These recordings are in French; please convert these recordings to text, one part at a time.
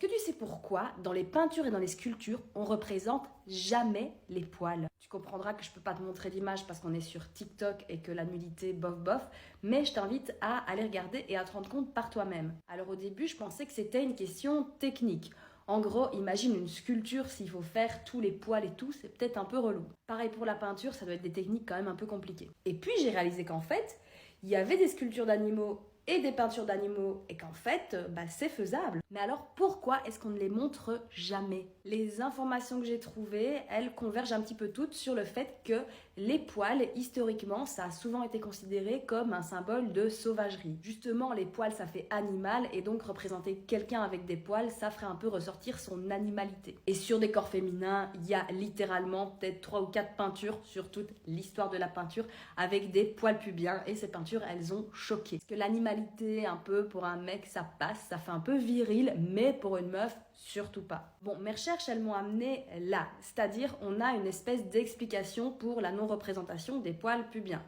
Est-ce que tu sais pourquoi, dans les peintures et dans les sculptures, on représente jamais les poils? Tu comprendras que je peux pas te montrer l'image parce qu'on est sur TikTok et que la nudité bof bof, mais je t'invite à aller regarder et à te rendre compte par toi-même. Alors au début, je pensais que c'était une question technique. En gros, imagine une sculpture, s'il faut faire tous les poils et tout, c'est peut-être un peu relou. Pareil pour la peinture, ça doit être des techniques quand même un peu compliquées. Et puis j'ai réalisé qu'en fait, il y avait des sculptures d'animaux et des peintures d'animaux et qu'en fait, c'est faisable. Mais alors pourquoi est-ce qu'on ne les montre jamais? Les informations que j'ai trouvées, elles convergent un petit peu toutes sur le fait que les poils, historiquement, ça a souvent été considéré comme un symbole de sauvagerie. Justement, les poils, ça fait animal et donc représenter quelqu'un avec des poils, ça ferait un peu ressortir son animalité. Et sur des corps féminins, il y a littéralement peut-être 3 ou 4 peintures sur toute l'histoire de la peinture avec des poils pubiens et ces peintures, elles ont choqué. Parce que l'animalité, un peu pour un mec, ça passe, ça fait un peu viril, mais pour une meuf, surtout pas. Bon, mes recherches, elles m'ont amené là, c'est-à-dire on a une espèce d'explication pour la non-représentation des poils pubiens.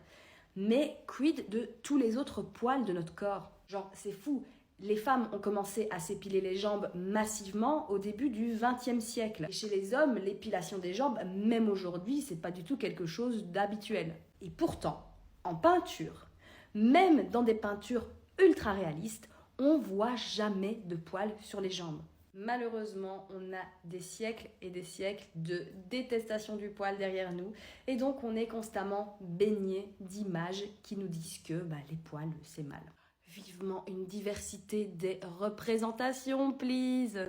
Mais quid de tous les autres poils de notre corps? Genre, c'est fou. Les femmes ont commencé à s'épiler les jambes massivement au début du XXe siècle. Et chez les hommes, l'épilation des jambes, même aujourd'hui, c'est pas du tout quelque chose d'habituel. Et pourtant, en peinture, même dans des peintures ultra réalistes, on voit jamais de poils sur les jambes. Malheureusement, on a des siècles et des siècles de détestation du poil derrière nous et donc on est constamment baigné d'images qui nous disent que les poils, c'est mal. Vivement une diversité des représentations, please!